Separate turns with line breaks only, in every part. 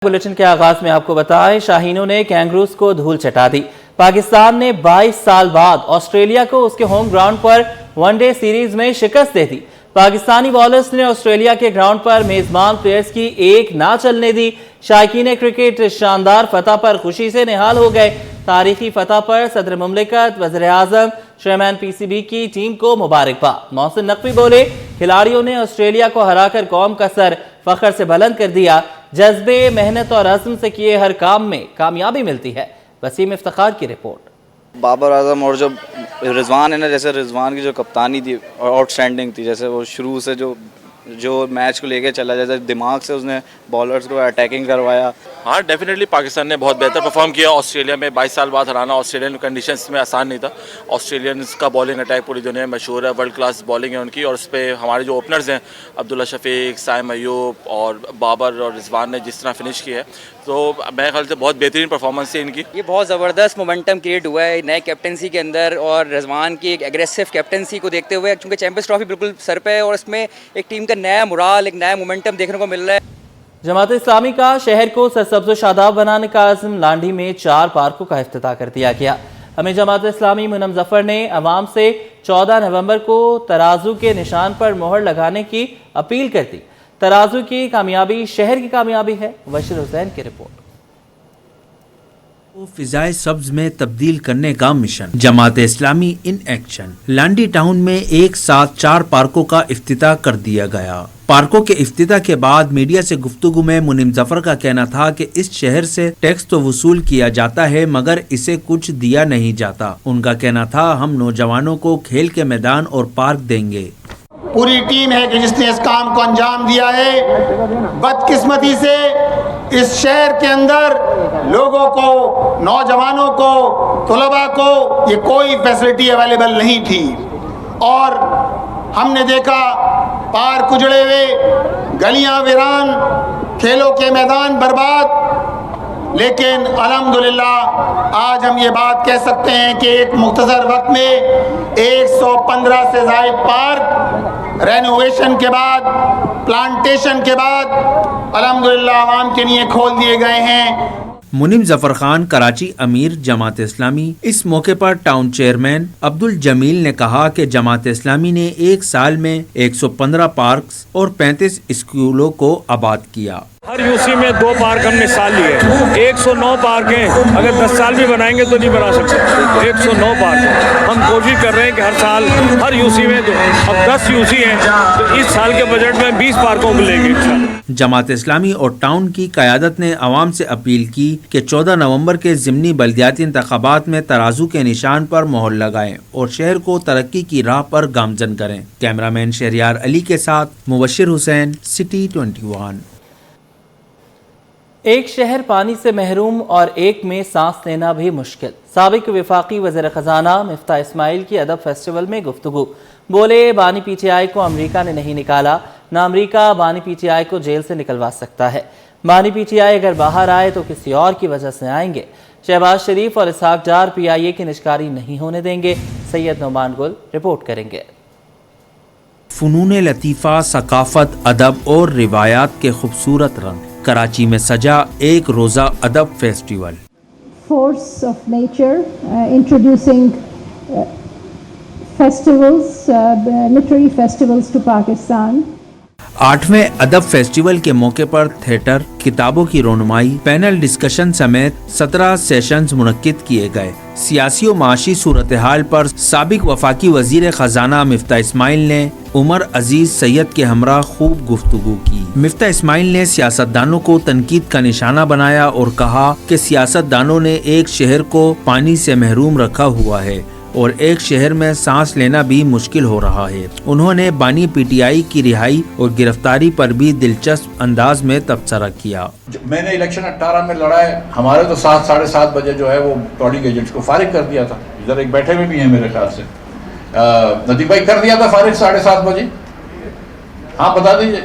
Bulletin کے آغاز میں آپ کو بتائیں شاہینوں نے کینگروز کو دھول چٹا دی۔ پاکستان نے 22 سال بعد آسٹریلیا کو اس کے ہوم گراؤنڈ پر ون ڈے سیریز میں شکست دے دی۔ پاکستانی بالرز نے آسٹریلیا کے گراؤنڈ پر میزبان پلیئرز کی ایک نہ چلنے دی۔ شائقین کرکٹ شاندار فتح پر خوشی سے نہال ہو گئے۔ تاریخی فتح پر صدر مملکت وزیر اعظم چیئرمین پی سی بی کی ٹیم کو مبارکباد۔ محسن نقوی بولے، کھلاڑیوں نے آسٹریلیا کو ہرا کر قوم کا سر فخر سے بلند کر دیا۔ جذبے، محنت اور عزم سے کیے ہر کام میں کامیابی ملتی ہے۔ وسیم افتخار کی رپورٹ۔
بابر اعظم اور جو رضوان ہے نا، جیسے رضوان کی جو کپتانی تھی آؤٹ سٹینڈنگ تھی، جیسے وہ شروع سے جو میچ کو لے کے چلا، جیسے دماغ سے اس نے بالرز کو اٹیکنگ کروایا۔
ہاں ڈیفینیٹلی پاکستان نے بہت بہتر پرفارم کیا آسٹریلیا میں۔ 22 سال بعد ہرانا آسٹریلین کنڈیشنز میں آسان نہیں تھا۔ آسٹریلینز کا بالنگ اٹیک پوری دنیا میں مشہور ہے، ورلڈ کلاس بالنگ ہے ان کی، اور اس پہ ہمارے جو اوپنرز ہیں عبداللہ شفیق، سائم ایوب اور بابر اور رضوان نے جس طرح فنش کیا ہے، تو میرے خیال سے بہت بہترین پرفارمنس تھی ان کی۔
یہ بہت زبردست مومنٹم کریٹ ہوا ہے نئے کیپٹنسی کے اندر، اور رضوان کی ایک ایگریسو کیپٹنسی کو دیکھتے ہوئے، چونکہ چیمپئنز ٹرافی بالکل سر پہ ہے اور اس میں ایک ٹیم کا نیا مرال، ایک نیا مومنٹم دیکھنے کو مل رہا ہے۔
جماعت اسلامی کا شہر کو سرسبز و شاداب بنانے کا عزم، لانڈھی میں 4 پارکوں کا افتتاح کر دیا گیا۔ ہمیں جماعت اسلامی منم ظفر نے عوام سے 14 نومبر کو ترازو کے نشان پر مہر لگانے کی اپیل کر دی۔ ترازو کی کامیابی شہر کی کامیابی ہے۔ مبشر حسین کی رپورٹ۔
فضائے سبز میں تبدیل کرنے کا mission, Jamaat Islami in action. Landhi town میں ایک ساتھ 4 پارکوں کا افتتاح کر دیا گیا۔ پارکوں کے افتتاح کے بعد میڈیا سے گفتگو میں منم ظفر کا کہنا تھا کہ اس شہر سے ٹیکس تو وصول کیا جاتا ہے مگر اسے کچھ دیا نہیں جاتا۔ ان کا کہنا تھا ہم نوجوانوں کو کھیل کے میدان اور پارک دیں گے۔
پوری ٹیم ہے کہ جس نے اس کام کو انجام دیا ہے۔ بدقسمتی سے اس شہر کے اندر لوگوں کو، نوجوانوں کو، طلباء کو یہ کوئی فیسلٹی اویلیبل نہیں تھی، اور ہم نے دیکھا پارک اجڑے ہوئے، گلیاں ویران، کھیلوں کے میدان برباد۔ لیکن الحمدللہ آج ہم یہ بات کہہ سکتے ہیں کہ ایک مختصر وقت میں 115 سے زائد پارک رینوویشن کے بعد، پلانٹیشن کے بعد الحمدللہ عوام کے لیے کھول دیے گئے ہیں۔
منم ظفر خان کراچی امیر جماعت اسلامی۔ اس موقع پر ٹاؤن چیئرمین عبدالجمیل نے کہا کہ جماعت اسلامی نے ایک سال میں 115 پارکس اور 35 اسکولوں کو آباد کیا۔
ہر یو سی میں 2 پارک ہم نے سال لیے، 109 پارک ہیں، اگر 10 سال بھی بنائیں گے تو نہیں بنا سکتے۔ 109 پارک ہم کوشش کر رہے ہیں کہ ہر سال ہر یو سی میں اب 10 یو سی ہیں تو اس سال کے بجٹ میں 20 پارکوں کو لیں گے انشاءاللہ۔
جماعت اسلامی اور ٹاؤن کی قیادت نے عوام سے اپیل کی کہ 14 نومبر کے ضمنی بلدیاتی انتخابات میں ترازو کے نشان پر مہر لگائیں اور شہر کو ترقی کی راہ پر گامزن کریں۔ کیمرامین شہریار علی کے ساتھ مبشر حسین، سٹی 21۔
ایک شہر پانی سے محروم اور ایک میں سانس لینا بھی مشکل۔ سابق وفاقی وزیر خزانہ مفتاح اسماعیل کی ادب فیسٹیول میں گفتگو۔ بولے بانی پی ٹی آئی کو امریکہ نے نہیں نکالا، نہ امریکہ بانی پی ٹی آئی کو جیل سے نکلوا سکتا ہے۔ بانی پی ٹی آئی اگر باہر آئے تو کسی اور کی وجہ سے آئیں گے۔ شہباز شریف اور اسحاق ڈار پی آئی اے کی نشکاری نہیں ہونے دیں گے۔ سید نعمان گل رپورٹ کریں گے۔
فنون لطیفہ، ثقافت، ادب اور روایات کے خوبصورت رنگ، کراچی میں سجا ایک روزہ ادب festival.
Force of nature, introducing festivals, literary festivals to Pakistan.
8ویں ادب فیسٹیول کے موقع پر تھیٹر، کتابوں کی رونمائی، پینل ڈسکشن سمیت 17 سیشنز منعقد کیے گئے۔ سیاسی و معاشی صورتحال پر سابق وفاقی وزیر خزانہ مفتاح اسماعیل نے عمر عزیز سید کے ہمراہ خوب گفتگو کی۔ مفتاح اسماعیل نے سیاستدانوں کو تنقید کا نشانہ بنایا اور کہا کہ سیاستدانوں نے ایک شہر کو پانی سے محروم رکھا ہوا ہے اور ایک شہر میں سانس لینا بھی مشکل ہو رہا ہے۔ انہوں نے بانی پی ٹی آئی کی رہائی اور گرفتاری پر بھی دلچسپ انداز میں تبصرہ کیا۔
میں نے الیکشن 18 میں لڑا ہے، ہمارے تو 7 ساڑھے 7 بجے جو ہے وہ پولنگ ایجنٹس کو فارغ کر دیا تھا۔ ادھر ایک بیٹھے ہوئے بھی ہیں میرے خیال سے، ندیم بھائی کر دیا تھا فارغ 7:30 بجے۔ ہاں بتا دیجیے۔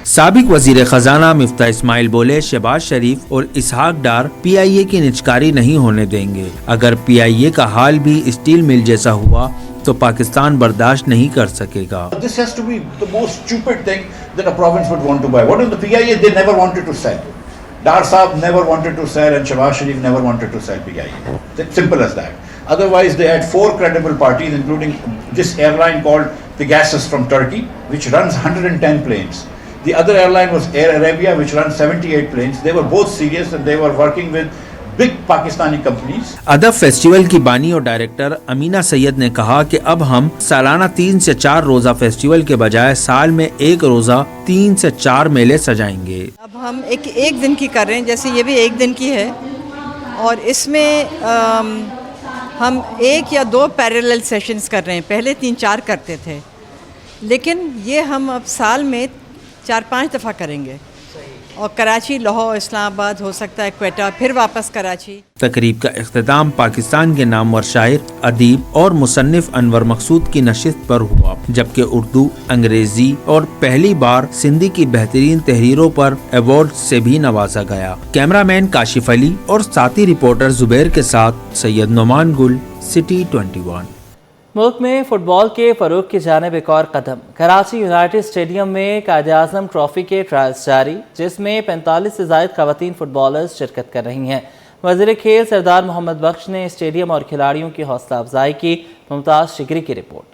سابق وزیر خزانہ مفتاح اسماعیل بولے شہباز شریف اور اسحاق ڈار پی آئی اے کی نچکاری نہیں ہونے دیں گے۔ اگر پی آئی اے کا حال بھی اسٹیل مل جیسا ہوا تو پاکستان برداشت نہیں کر سکے گا۔
This has to be the most stupid thing that a province would want to buy. What is the PIA? They never wanted to sell. Dar Saab never wanted to sell and Shahbaz Sharif never wanted to sell PIA. Simple as that. Otherwise, they had 4 credible parties, including this airline called Pegasus from Turkey, which runs 110 planes. The other airline was Air Arabia, which runs 78 planes. They were both serious and they were working with big Pakistani companies.
अदब festival की बानी और director Amina Syed ने कहा कि अब हम सालाना 3 से 4 रोजा फेस्टिवल के बजाय साल में 1 रोजा 3 से 4 मेले सजाएंगे।
अब हम एक दिन की कर रहे हैं, जैसे ये भी 1 दिन की है और इसमें हम 1 या 2 पैरेलल सेशंस कर रहे हैं। पहले 3-4 करते थे, लेकिन ये हम अब साल में 4-5 दफ़ा करेंगे और कराची, लाहौर, इस्लामाबाद, हो सकता है क्वेटा, फिर वापस कराची।
तकरीब का इख्तिताम पाकिस्तान के नामवर शायर, अदीब और मुसन्निफ अनवर मकसूद की नशिस्त पर हुआ, जबकि उर्दू, अंग्रेजी और पहली बार सिंधी की बेहतरीन तहरीरों पर अवार्ड से भी नवाजा गया। कैमरामैन काशिफ अली और साथी रिपोर्टर जुबैर के साथ सैयद नुमान गुल, सिटी 21।
मुल्क में फुटबॉल के फरोग की जानिब एक और कदम। कराची यूनाइटेड स्टेडियम में कायद-ए-आज़म ट्रॉफी के ट्रायल्स जारी, जिसमें 45 से ज़ायद ख़वातीन फुटबॉलर्स शिरकत कर रही हैं। वज़ीर खेल सरदार मोहम्मद बख्श ने स्टेडियम और खिलाड़ियों की हौसला अफजाई की। मुमताज़ शिगरी की रिपोर्ट।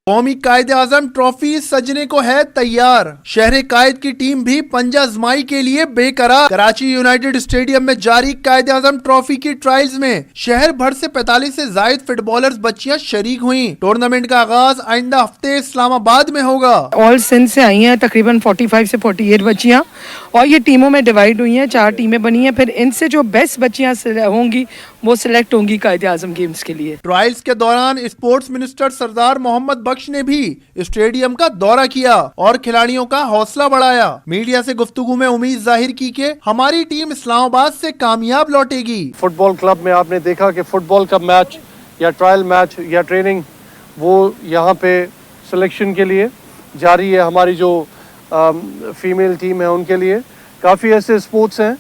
कौमी कायद-ए-आज़म ट्रॉफी सजने को है तैयार। शहर कायद की टीम भी पंजा आजमाई के लिए बेकरार। कराची यूनाइटेड स्टेडियम में जारी कायद-ए-आज़म ट्रॉफी की ट्रायल्स में शहर भर से 45 से जायद फुटबॉलर्स बच्चियां शरीक हुई। टूर्नामेंट का आगाज आइंदा हफ्ते इस्लामाबाद में होगा।
ऑल सिंध से आई हैं तकरीबन 45 से 48 बच्चियां और ये टीमों में डिवाइड हुई हैं, 4 टीमें बनी हैं। फिर इनसे जो बेस्ट बच्चियां होंगी वो सिलेक्ट होंगी कायद-ए-आज़म गेम्स के लिए।
ट्रायल्स के दौरान स्पोर्ट्स मिनिस्टर सरदार मोहम्मद बख्श ने भी स्टेडियम का दौरा किया और खिलाड़ियों का हौसला बढ़ाया। मीडिया से गुफ्तगू में उम्मीद जाहिर की कि हमारी टीम इस्लामाबाद से कामयाब लौटेगी।
फुटबॉल क्लब में आपने देखा कि फुटबॉल का मैच या ट्रायल मैच या ट्रेनिंग वो यहाँ पे सिलेक्शन के लिए जारी है। हमारी जो फीमेल टीम है उनके लिए काफ़ी ऐसे स्पोर्ट्स हैं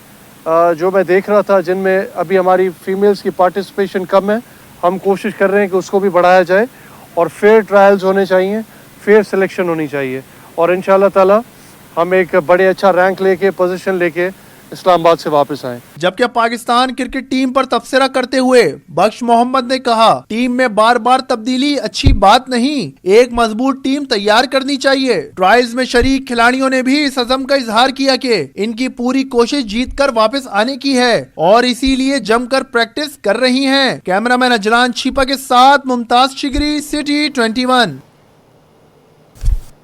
जो मैं देख रहा था जिनमें अभी हमारी फीमेल्स की पार्टिसिपेशन कम है। हम कोशिश कर रहे हैं कि उसको भी बढ़ाया जाए और फेयर ट्रायल्स होने चाहिए, फेयर सिलेक्शन होनी चाहिए और इंशाल्लाह ताला हम एक बड़े अच्छा रैंक लेके, पोजीशन लेके इस्लामाबाद से वापस आए।
जबकि पाकिस्तान क्रिकेट टीम पर तबसरा करते हुए बख्श मोहम्मद ने कहा, टीम में बार बार तब्दीली अच्छी बात नहीं, एक मजबूत टीम तैयार करनी चाहिए। ट्रायल्स में शरीक खिलाड़ियों ने भी इस अज़म का इजहार किया कि इनकी पूरी कोशिश जीत कर वापस आने की है और इसीलिए जमकर प्रैक्टिस कर रही हैं। कैमरामैन अजलान छिपा के साथ Mumtaz Shigri, city 21।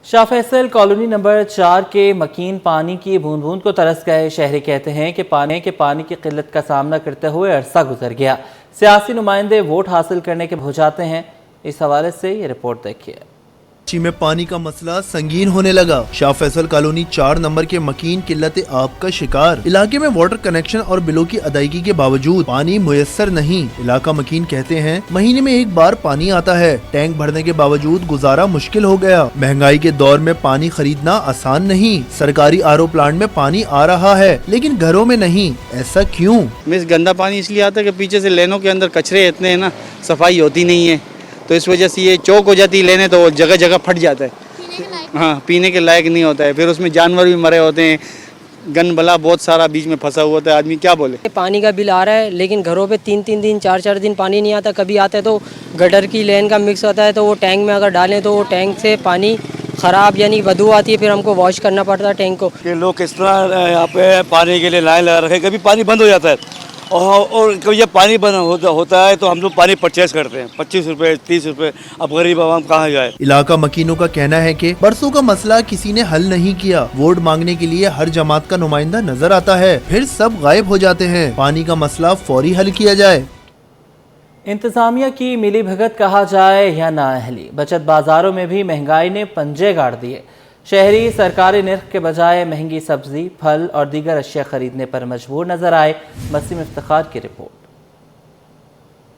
Shah Faisal colony number 4 के मकीन पानी की बूंद बूंद को तरस गए शहरी कहते हैं कि पानी की किल्लत का सामना करते हुए अरसा गुजर गया। सियासी नुमाइंदे वोट हासिल करने के हो जाते हैं। इस हवाले से ये रिपोर्ट देखिए।
कराची में पानी का मसला संगीन होने लगा। शाह फैसल कॉलोनी 4 नंबर के मकीन किल्लत आब का शिकार। इलाके में वाटर कनेक्शन और बिलों की अदायगी के बावजूद पानी मुयस्सर नहीं। इलाका मकीन कहते हैं महीने में एक बार पानी आता है। टैंक भरने के बावजूद गुजारा मुश्किल हो गया। महंगाई के दौर में पानी खरीदना आसान नहीं। सरकारी आरओ प्लांट में पानी आ रहा है लेकिन घरों में नहीं। ऐसा क्यों?
मिस गंदा पानी इसलिए आता है कि पीछे से लेनों के अंदर कचरे इतने हैं ना, सफाई होती नहीं है, तो इस वजह से ये चौक हो जाती है लेने, तो जगह जगह फट जाता है। हाँ, पीने के लायक नहीं होता है। फिर उसमें जानवर भी मरे होते हैं, गन बला बहुत सारा बीच में फंसा हुआ होता है। आदमी क्या बोले।
पानी का बिल आ रहा है लेकिन घरों पे 3-3 दिन 4-4 दिन पानी नहीं आता। कभी आता है तो गटर की लेन का मिक्स होता है, तो वो टैंक में अगर डालें तो वो टैंक से पानी ख़राब यानी बदबू आती है, फिर हमको वॉश करना पड़ता है टैंक को।
कि लोग किस तरह यहाँ पे पानी के लिए लाइन लगा रखे, कभी पानी बंद हो जाता है और कभी जब पानी बंद होता है तो हम लोग पानी परचेज करते हैं 25 रुपए 30 रुपए। अब गरीब आवाम कहाँ जाए।
इलाका मकीनों का कहना है कि बरसों का मसला किसी ने हल नहीं किया। वोट मांगने के लिए हर जमात का नुमाइंदा नजर आता है, फिर सब गायब हो जाते हैं। पानी का मसला फौरी हल किया जाए।
इंतजामिया की मिली भगत कहा जाए या नाअहली, बचत बाजारों में भी महंगाई ने पंजे गाड़ दिए। शहरी सरकारी निर्ख के बजाय महंगी सब्जी, फल और दीगर अशिया खरीदने पर मजबूर नजर आए। मसीम इफ्तिखार की रिपोर्ट।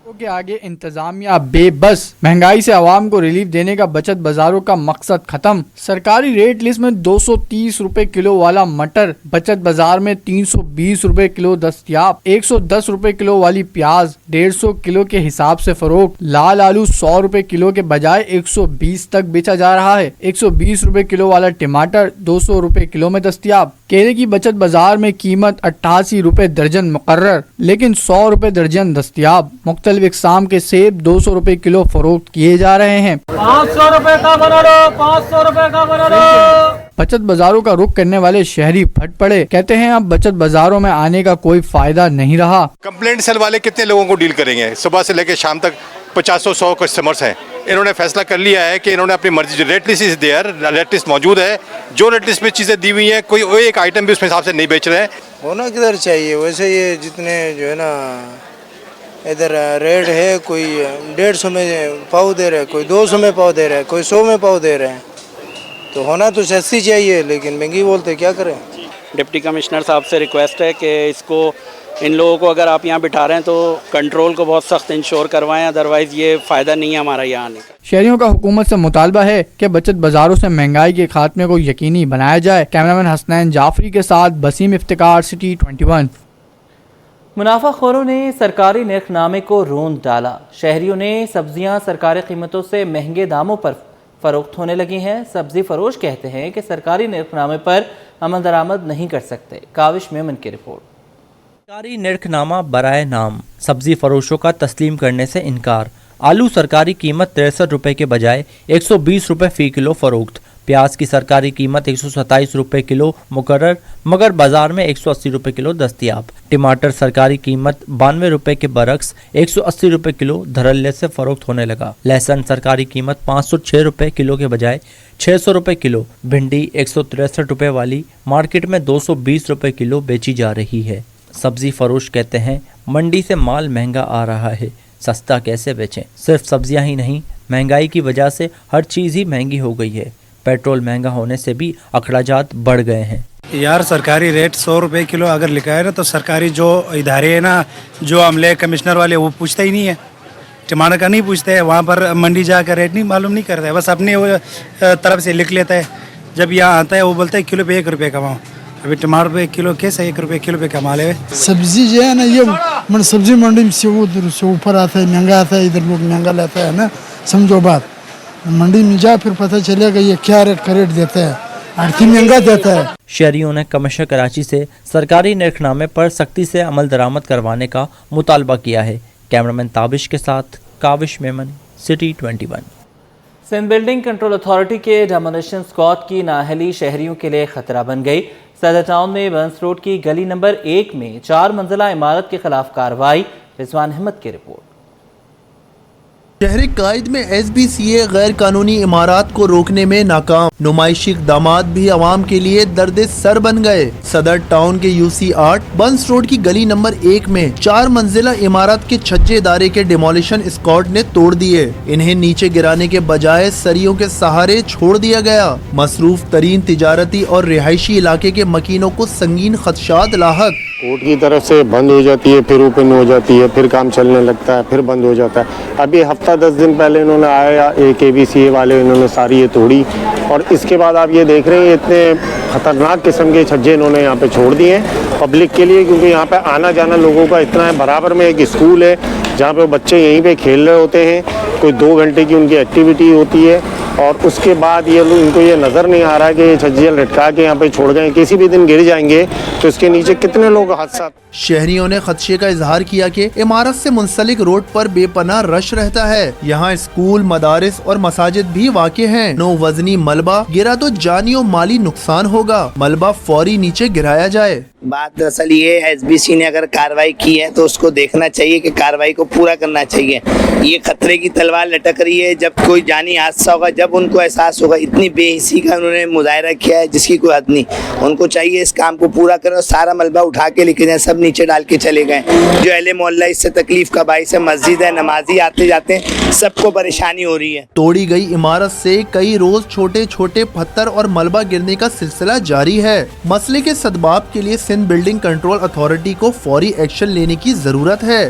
के आगे इंतजामिया बेबस, महंगाई से आवाम को रिलीफ देने का बचत बाजारों का मकसद खत्म। सरकारी रेट लिस्ट में 230 रुपए किलो वाला मटर बचत बाजार में 320 रुपए किलो दस्तयाब। 110 रुपए किलो वाली प्याज 150 किलो के हिसाब से फरोख्त। लाल आलू 100 रुपए किलो के बजाय 120 तक बेचा जा रहा है। 120 रुपए किलो वाला टमाटर 200 रुपए किलो में दस्तयाब। केले की बचत बाजार में कीमत 88 रुपए दर्जन मुकर्रर, लेकिन 100 रुपए दर्जन दस्तयाब। मुख्तलिफ इकसाम के सेब 200 रुपए किलो फरोख्त किए जा रहे हैं।
500 रुपए का बना लो, 500 रुपए का बना लो।
बचत बाजारों का रुख करने वाले शहरी फट पड़े, कहते हैं अब बचत बाजारों में आने का कोई फायदा नहीं रहा।
कंप्लेंट सेल वाले कितने लोगों को डील करेंगे? सुबह से लेकर शाम तक 50-100 कस्टमर्स हैं। इन्होंने फैसला कर लिया है कि इन्होंने अपनी मर्जी, rate list is there, rate list मौजूद है, जो रेट लिस्ट में चीज़ें दी हुई हैं कोई एक आइटम भी उसमें हिसाब से नहीं बेच रहे हैं।
होना किधर चाहिए वैसे, ये जितने जो है ना इधर रेट है, कोई 150 में पाव दे रहा है, कोई 200 में पाव दे रहा है, कोई 100 में पाव दे रहे हैं, तो होना तो सस्ती चाहिए, लेकिन महंगी बोलते क्या करें।
डिप्टी कमिश्नर साहब से रिक्वेस्ट है कि इसको, इन लोगों को अगर आप यहाँ बिठा रहे हैं तो कंट्रोल को बहुत सख्त इंश्योर करवाएं, अदरवाइज़ ये फ़ायदा नहीं है हमारा यहाँ आने का।
शहरियों का हुकूमत से मुतालबा है कि बचत बाजारों से महंगाई के खात्मे को यकीनी बनाया जाए। कैमरामैन हसनैन जाफरी के साथ बसीम इफ्तिकार, सिटी 21।
मुनाफाखोरों ने सरकारी निर्खनामे को रोंद डाला। शहरियों ने सब्जियां सरकारी कीमतों से महंगे दामों पर फरोख्त होने लगी हैं। सब्जी फरोश कहते हैं कि सरकारी निर्खनामे पर अमल दरामद नहीं कर सकते। काविश मेमन की रिपोर्ट।
सरकारी निर्खनामा बराए नाम, सब्जी फरोशों का तस्लीम करने से इनकार। आलू सरकारी कीमत 63 रुपये के बजाय 120 रुपये फ़ी किलो फरोख्त। प्याज की सरकारी कीमत 127 रुपये किलो मुकर्रर, मगर बाजार में 180 रुपये किलो दस्तयाब। टमाटर सरकारी कीमत 92 रुपये के बरक्स 180 रुपये किलो धरल्ले से फरोख्त होने लगा। लहसुन सरकारी कीमत 506 रुपये किलो के बजाय 600 रुपये किलो। भिंडी 163 रुपये वाली मार्केट में 220 रुपये किलो बेची जा रही है। सब्जी फरोश कहते हैं मंडी से माल महंगा आ रहा है, सस्ता कैसे बेचें। सिर्फ सब्जियां ही नहीं, महंगाई की वजह से हर चीज़ ही महंगी हो गई है। पेट्रोल महंगा होने से भी अखराजात बढ़ गए हैं।
यार सरकारी रेट 100 रुपये किलो अगर लिखा है ना, तो सरकारी जो इदारे हैं ना, जो अमले कमिश्नर वाले, वो पूछते ही नहीं है। टमाटर का नहीं पूछते हैं, वहाँ पर मंडी जाकर रेट नहीं मालूम नहीं करता है, बस अपने तरफ से लिख लेता है। जब यहाँ आता है वो बोलता है किलो पे 1 रुपये कमाओ। अभी टमाटर पे किलो कैसे 1 रुपये किलो पे कमा ले।
सब्जी जो है ना, ये सब्जी मंडी में से ऊपर आता है, महंगा आता है, इधर लोग महंगा लेता है ना, समझो बात। मंडी में जा फिर पता चलेगा ये क्या रेट का रेट देता है, आरती महंगा देता है।
शहरियों ने कमिश्नर कराची से सरकारी निर्खनामे पर सख्ती से अमल दरामद करवाने का मुतालबा किया है। कैमरामैन ताबिश के साथ Kavish Memon, city 21।
Sindh building control authority के डेमोलिशन स्क्वाड की नाअहली शहरियों के लिए खतरा बन गई। सदर टाउन में बंस रोड की गली नंबर 1 में 4 मंजिला इमारत के खिलाफ कार्रवाई। रिजवान अहमद की रिपोर्ट।
शहर कायद में SBCA गैर कानूनी इमारात को रोकने में नाकाम। नुमाइशी इक़दामात भी आवाम के लिए दर्द सर बन गए। सदर टाउन के UC 8 बंस रोड की गली नंबर 1 में 4 मंजिला इमारत के छज्जे इदारे के डिमोलिशन स्क्वाड ने तोड़ दिए। इन्हें नीचे गिराने के बजाय सरियों के सहारे छोड़ दिया गया। मसरूफ तरीन तिजारती और रिहायशी इलाके के मकीनों को संगीन खदशात लाहक।
कोर्ट की तरफ से बंद हो जाती है, फिर ओपन हो जाती है, फिर काम चलने लगता है, फिर बंद हो जाता है। अभी हफ्ता 10 दिन पहले इन्होंने आया एक ABCA वाले, इन्होंने सारी ये तोड़ी, और इसके बाद आप ये देख रहे हैं इतने ख़तरनाक किस्म के छज्जे इन्होंने यहाँ पे छोड़ दिए हैं पब्लिक के लिए, क्योंकि यहाँ पे आना जाना लोगों का इतना है। बराबर में एक स्कूल है जहाँ पे बच्चे यहीं पे खेल रहे होते हैं, कोई 2 घंटे की उनकी एक्टिविटी होती है, और उसके बाद ये इनको ये नज़र नहीं आ रहा कि ये छज्जे लटका के यहाँ पे छोड़ गए, किसी भी दिन गिर जाएंगे तो इसके नीचे कितने लोग हादसा।
शहरियों ने खदशे का इजहार किया कि इमारत से मुंसलिक रोड पर बेपनाह रश रहता है। यहाँ स्कूल, मदारिस और मसाजिद भी वाक़े हैं। नो वजनी मलबा गिरा तो जानी और माली नुकसान होगा। मलबा फौरी नीचे गिराया जाए।
बात दरअसल ये है, SBC ने अगर कार्रवाई की है तो उसको देखना चाहिए कि कार्रवाई को पूरा करना चाहिए। ये खतरे की तलवार लटक रही है। जब कोई जानी हादसा होगा, जब उनको एहसास होगा, इतनी बेहिसी का उन्होंने मुजाहरा किया है जिसकी कोई हद नहीं। उनको चाहिए इस काम को पूरा करें और सारा मलबा उठा के लेके जाए। सब नीचे डाल के चले गए। जो अहले मोहल्ला इससे तकलीफ का बाइस है, मस्जिद है, नमाजी आते जाते हैं, सबको परेशानी हो रही है।
तोड़ी गई इमारत से कई रोज छोटे छोटे पत्थर और मलबा गिरने का सिलसिला जारी है। मसले के सदबाब के लिए सिंध बिल्डिंग कंट्रोल अथॉरिटी को फौरी एक्शन लेने की जरूरत है।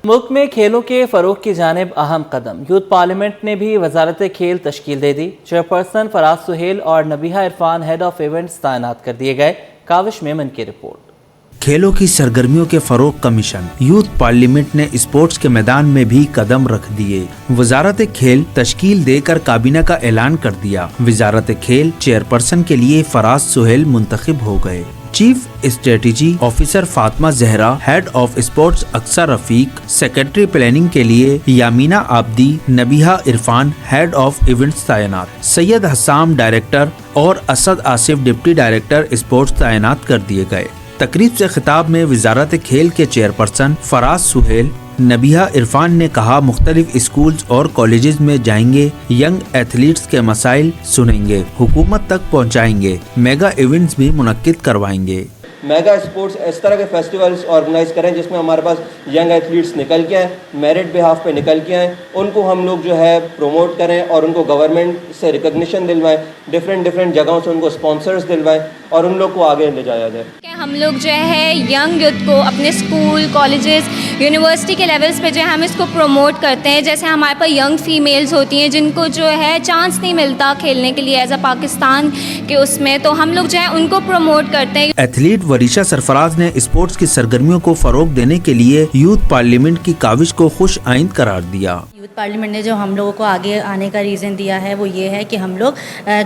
मुल्क में खेलों के फरोग की जानिब अहम कदम। यूथ पार्लियामेंट ने भी वजारत खेल तश्कील दे दी। चेयरपर्सन फराज सुहेल और Nabiha Irfan head of events तैनात कर दिए गए। काविश मेमन की रिपोर्ट।
खेलों की सरगर्मियों के फरोग कमीशन। यूथ पार्लियामेंट ने स्पोर्ट्स के मैदान में भी कदम रख दिए। वजारत खेल तश्कील देकर काबीना का ऐलान कर दिया। वजारत खेल चेयरपर्सन के लिए फराज सुहेल मुंतखब हो गए। Chief strategy officer Fatima Zahra, head of sports Aksar Rafiq, secretary planning के लिए Yamina Abdi, Nabiha Irfan head of events तैनात, सैयद हसाम डायरेक्टर और Asad Asif deputy director sports तैनात कर दिए गए। तकरीब से खिताब में वजारत खेल के चेयरपर्सन फराज सुहेल नबीहा इरफान ने कहा, मुख्तलिफ स्कूल्स और कॉलेजेस में जाएंगे, यंग एथलीट्स के मसाइल सुनेंगे, हुकूमत तक पहुंचाएंगे, मेगा इवेंट्स भी मुनक्किद करवाएंगे।
मेगा स्पोर्ट्स इस तरह के फेस्टिवल्स ऑर्गेनाइज करें जिसमें हमारे पास यंग एथलीट्स निकल के आए, मेरिट बिहाफ पे निकल के आए, उनको हम लोग जो है प्रोमोट करें और उनको गवर्नमेंट से रिकग्निशन दिलवाएं, डिफरेंट जगहों से उनको स्पॉन्सर्स दिलवाएं और उन लोग को आगे ले जाया जाए।
हम लोग जो है यंग यूथ को अपने स्कूल, कॉलेजेस, यूनिवर्सिटी के लेवल्स पे जो है हम इसको प्रमोट करते हैं। जैसे हमारे पास यंग फीमेल्स होती हैं जिनको जो है चांस नहीं मिलता खेलने के लिए एज अ पाकिस्तान के उसमें, तो हम लोग जो है उनको प्रमोट करते हैं।
एथलीट वरीशा सरफराज ने स्पोर्ट्स की सरगर्मियों को फरोग देने के लिए यूथ पार्लियामेंट की काविश को खुश आइंद करार दिया।
यूथ पार्लियामेंट ने जो हम लोगों को आगे आने का रीज़न दिया है वो ये है कि हम लोग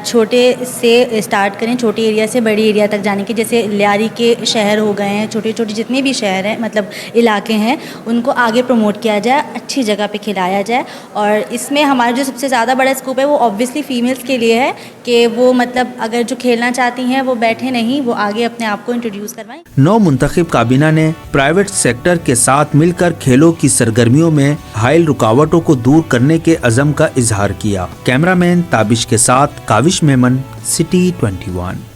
छोटे से स्टार्ट करें, छोटे एरिया से बड़ी एरिया तक जाने की। जैसे लियारी के शहर हो गए हैं, छोटे छोटे जितने भी शहर हैं, मतलब इलाके हैं, उनको आगे प्रमोट किया जाए, अच्छी जगह पे खिलाया जाए। और इसमें हमारा जो सबसे ज़्यादा बड़ा स्कोप है वो ऑब्वियसली फीमेल्स के लिए है कि वो मतलब अगर जो खेलना चाहती हैं वो बैठे नहीं, वो आगे अपने आप को इंट्रोड्यूस करवाएं।
नौ मुंतखब काबीना ने प्राइवेट सेक्टर के साथ मिलकर खेलों की सरगर्मियों में हाइल रुकावटों को दूर करने के अज़म का इजहार किया। कैमरामैन ताबिश के साथ काविश मेमन, सिटी 21।